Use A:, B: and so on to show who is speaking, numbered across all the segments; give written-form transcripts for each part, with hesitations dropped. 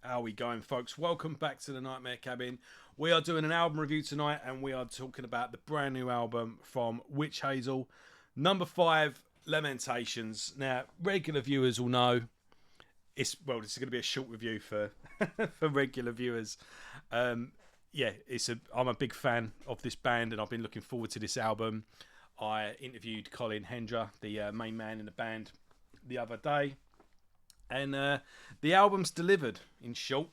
A: How are we going, folks? Welcome back to the Nightmare Cabin. We are doing an album review tonight, and we are talking about the brand new album from Wytch Hazel, number 5, Lamentations. Now, regular viewers will know this is going to be a short review for for regular viewers. I'm a big fan of this band, and I've been looking forward to this album. I interviewed Colin Hendra, the main man in the band, the other day. And the album's delivered, in short.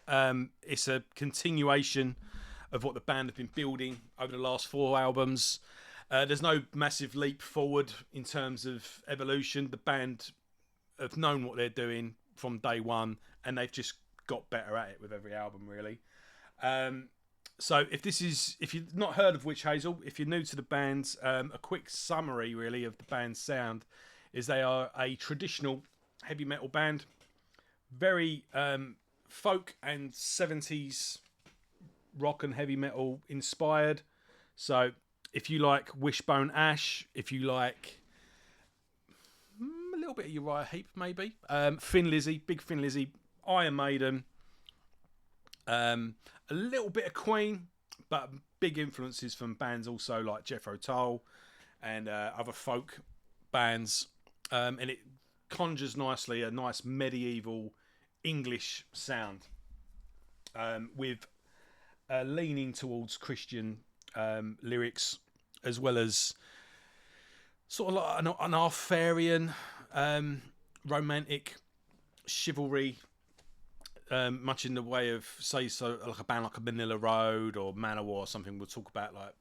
A: It's a continuation of what the band have been building over the last 4 albums. There's no massive leap forward in terms of evolution. The band have known what they're doing from day one, and they've just got better at it with every album, really. So if you've not heard of Wytch Hazel, if you're new to the band, a quick summary, really, of the band's sound is they are a traditional heavy metal band, very folk and 70s rock and heavy metal inspired. So if you like Wishbone Ash, if you like a little bit of Uriah Heep, maybe Thin Lizzy, big Thin Lizzy, Iron Maiden, a little bit of Queen, but big influences from bands also like Jethro Tull and other folk bands, and it conjures nicely a nice medieval English sound, with leaning towards Christian lyrics, as well as sort of like an Arthurian romantic chivalry, much in the way of, say, so like a band like a Manila Road or Manowar or something. We'll talk about like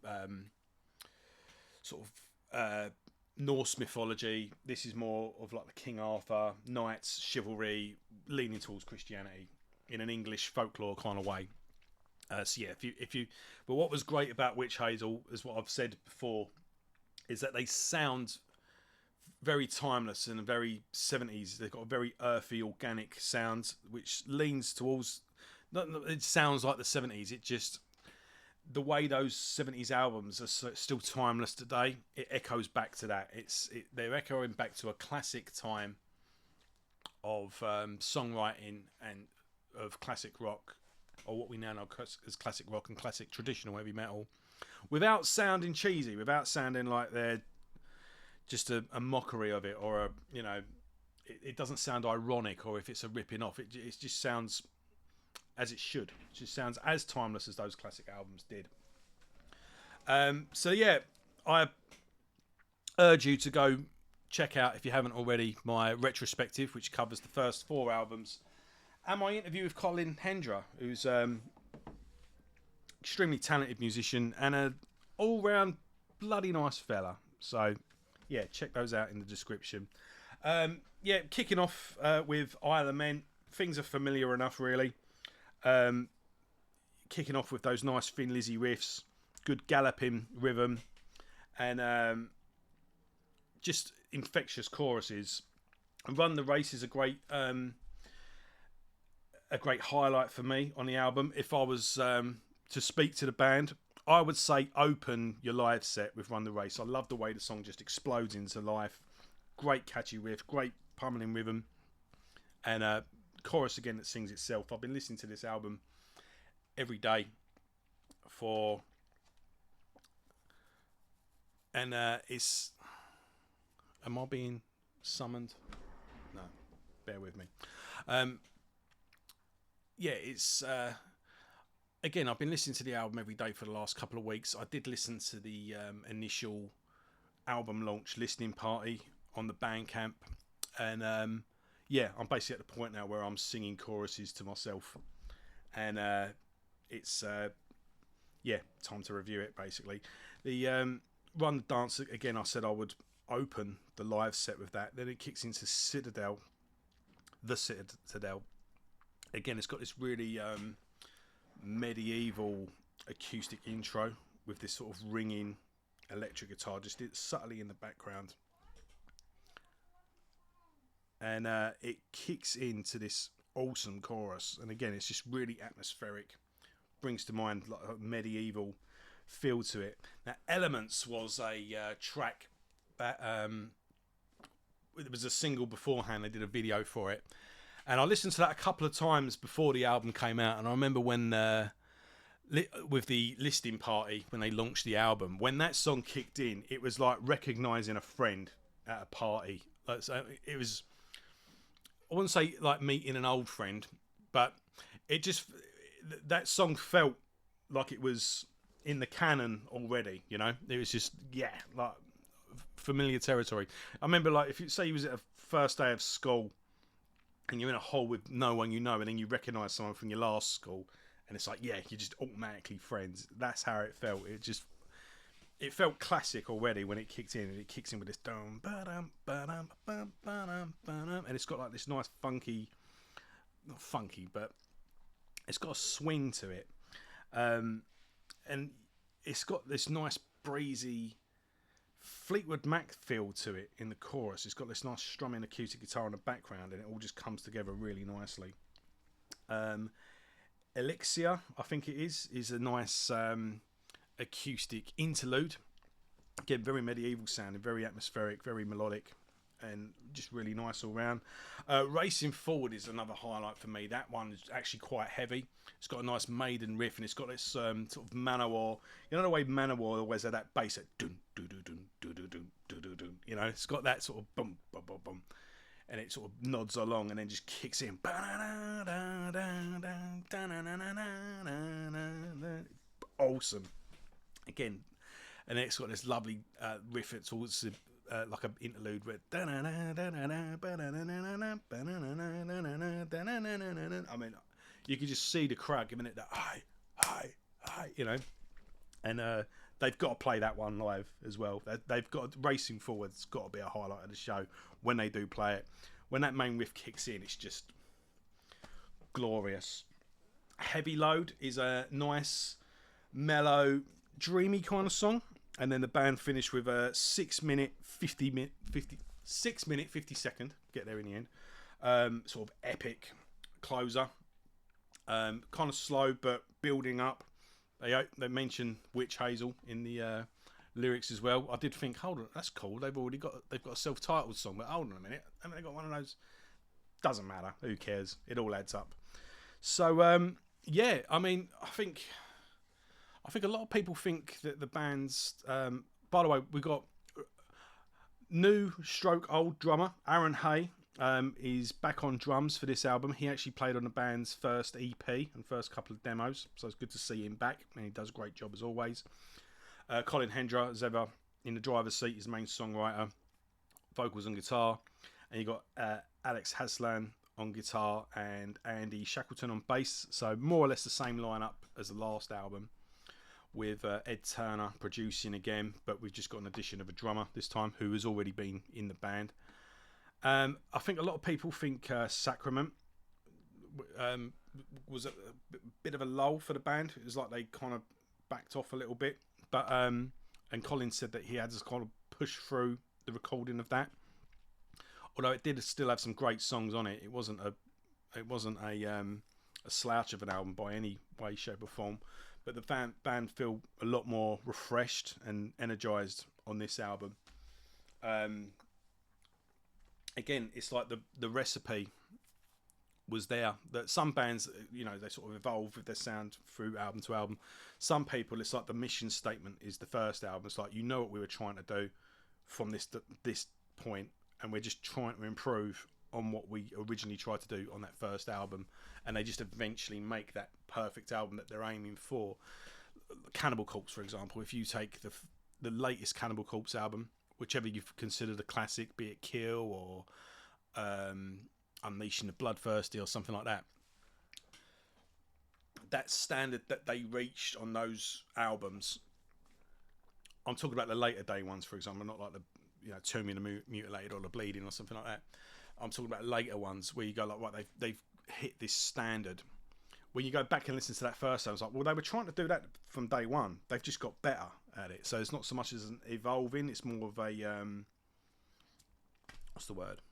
A: Norse mythology. This is more of like the King Arthur, knights, chivalry, leaning towards Christianity in an English folklore kind of way. But what was great about Wytch Hazel, is what I've said before, is that they sound very timeless and very 70s. They've got a very earthy, organic sound, which leans towards. It sounds like the 70s. It just, the way those 70s albums are still timeless today, it echoes back to that. They're echoing back to a classic time of songwriting and of classic rock, or what we now know as classic rock and classic traditional heavy metal, without sounding cheesy, without sounding like they're just a mockery of it, or it doesn't sound ironic, or if it's a ripping off, it just sounds as it should. It just sounds as timeless as those classic albums did. I urge you to go check out, if you haven't already, my retrospective, which covers the first 4 albums, and my interview with Colin Hendra, who's extremely talented musician and an all-round bloody nice fella. So yeah, check those out in the description. Kicking off with I Lament. Things are familiar enough, really. Kicking off with those nice Thin Lizzy riffs, good galloping rhythm, and just infectious choruses. And Run the Race is a great highlight for me on the album. If I was to speak to the band, I would say open your live set with Run the Race. I love the way the song just explodes into life. Great catchy riff, great pummeling rhythm, and chorus again that sings itself. I've been listening to this album every day it's, am I being summoned? No, bear with me. It's again, I've been listening to the album every day for the last couple of weeks. I did listen to the initial album launch listening party on the Bandcamp, and I'm basically at the point now where I'm singing choruses to myself, and it's time to review it. Basically, the Run the Dance, again, I said I would open the live set with that. Then it kicks into the Citadel. Again, it's got this really medieval acoustic intro with this sort of ringing electric guitar just subtly in the background, and it kicks into this awesome chorus, and again it's just really atmospheric, brings to mind like a medieval feel to it. Now, Elements was a track that it was a single beforehand. They did a video for it, And I listened to that a couple of times before the album came out, and I remember when with the listing party when they launched the album, when that song kicked in, it was like recognizing a friend at a party. Like, so it was, I wouldn't say like meeting an old friend, but it just, that song felt like it was in the canon already. You know, it was just like familiar territory. I remember, like, if you say you was at a first day of school and you're in a hall with no one you know, and then you recognise someone from your last school, and it's like, you're just automatically friends. That's how it felt. It felt classic already when it kicked in, and it kicks in with this dum ba-dum ba-dum ba-dum ba-dum, and it's got like this nice funky, not funky, but it's got a swing to it, and it's got this nice breezy Fleetwood Mac feel to it in the chorus. It's got this nice strumming acoustic guitar in the background, and it all just comes together really nicely. Elixir, I think it is a nice acoustic interlude. Again, very medieval sounding, very atmospheric, very melodic, and just really nice all round. Racing Forward is another highlight for me. That one is actually quite heavy. It's got a nice maiden riff, and it's got this sort of Manowar. You know the way Manowar always had that bass, that dun dun dun dun dun dun dun dun dun. You know, it's got that sort of bum bum bum bum, and it sort of nods along and then just kicks in. Awesome. Again, and then it's got this lovely riff. It's also like an interlude with. I mean, you can just see the crowd giving it that hi, you know, and they've got to play that one live as well. They've got Racing Forward. It's got to be a highlight of the show when they do play it. When that main riff kicks in, it's just glorious. Heavy Load is a nice, mellow, dreamy kind of song, and then the band finished with a 6 minute 50 second, get there in the end, sort of epic closer, kind of slow but building up. They mention Wytch Hazel in the lyrics as well. I did think, hold on, that's cool. They've got a self-titled song, but hold on a minute, haven't they got one of those? Doesn't matter. Who cares? It all adds up. So I mean, I think a lot of people think that the band's. By the way, we got new stroke old drummer Aaron Hay is back on drums for this album. He actually played on the band's first EP and first couple of demos, so it's good to see him back, and he does a great job as always. Colin Hendra, as ever, in the driver's seat, his main songwriter, vocals and guitar, and you got Alex Haslan on guitar and Andy Shackleton on bass, so more or less the same lineup as the last album, with Ed Turner producing again, but we've just got an addition of a drummer this time who has already been in the band. I think a lot of people think Sacrament was a bit of a lull for the band. It was like they kind of backed off a little bit, but and Colin said that he had to kind of push through the recording of that. Although it did still have some great songs on it. It wasn't a slouch of an album by any way, shape or form. But the band feel a lot more refreshed and energised on this album. Again, it's like the recipe was there. That some bands, you know, they sort of evolve with their sound through album to album. Some people, it's like the mission statement is the first album. It's like, you know what we were trying to do from this point, and we're just trying to improve on what we originally tried to do on that first album, and they just eventually make that perfect album that they're aiming for. Cannibal Corpse, for example, if you take the latest Cannibal Corpse album, whichever you've considered a classic, be it Kill or Unleashing the Bloodthirsty or something like that, that standard that they reached on those albums, I'm talking about the later day ones, for example, not like the Tomb of the Mutilated or the Bleeding or something like that. I'm talking about later ones where you go like, right, they've hit this standard. When you go back and listen to that first album, it's like, well, they were trying to do that from day one. They've just got better at it. So it's not so much as an evolving. It's more of a what's the word?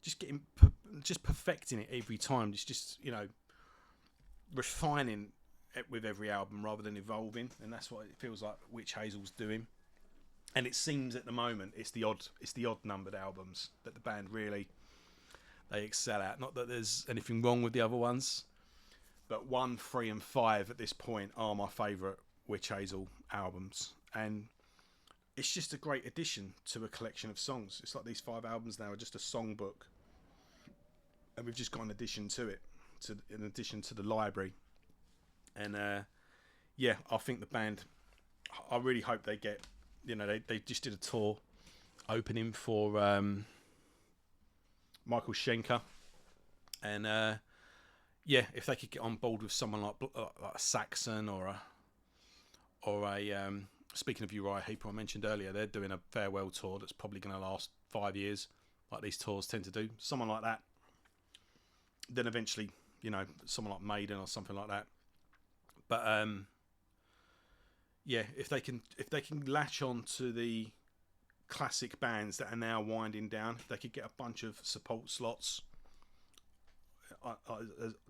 A: Just perfecting it every time. Just refining it with every album rather than evolving, and that's what it feels like Wytch Hazel's doing. And it seems at the moment it's the odd numbered albums that the band really they excel at. Not that there's anything wrong with the other ones, but 1, 3, and 5 at this point are my favourite Wytch Hazel albums, and it's just a great addition to a collection of songs. It's like these 5 albums now are just a songbook, and we've just got an addition to it, in addition to the library. And yeah, I think the band, I really hope they get, you know, they just did a tour opening for Michael Schenker, and yeah, if they could get on board with someone like Saxon or a speaking of Uriah Heep, I mentioned earlier, they're doing a farewell tour that's probably going to last 5 years, like these tours tend to do. Someone like that, then eventually, you know, someone like Maiden or something like that. But yeah, if they can latch on to the classic bands that are now winding down, if they could get a bunch of support slots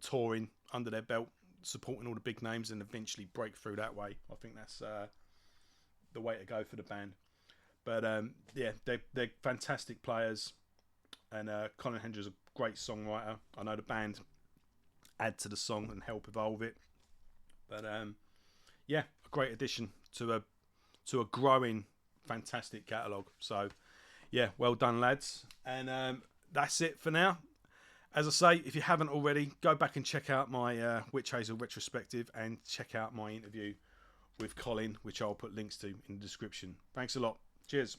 A: touring under their belt, supporting all the big names, and eventually break through that way, I think that's the way to go for the band. But yeah, they're fantastic players, and Colin Hendra is a great songwriter. I know the band add to the song and help evolve it, but yeah, a great addition to a growing fantastic catalogue. So yeah, well done, lads. And that's it for now. As I say, if you haven't already, go back and check out my Wytch Hazel retrospective, and check out my interview with Colin, which I'll put links to in the description. Thanks a lot. Cheers.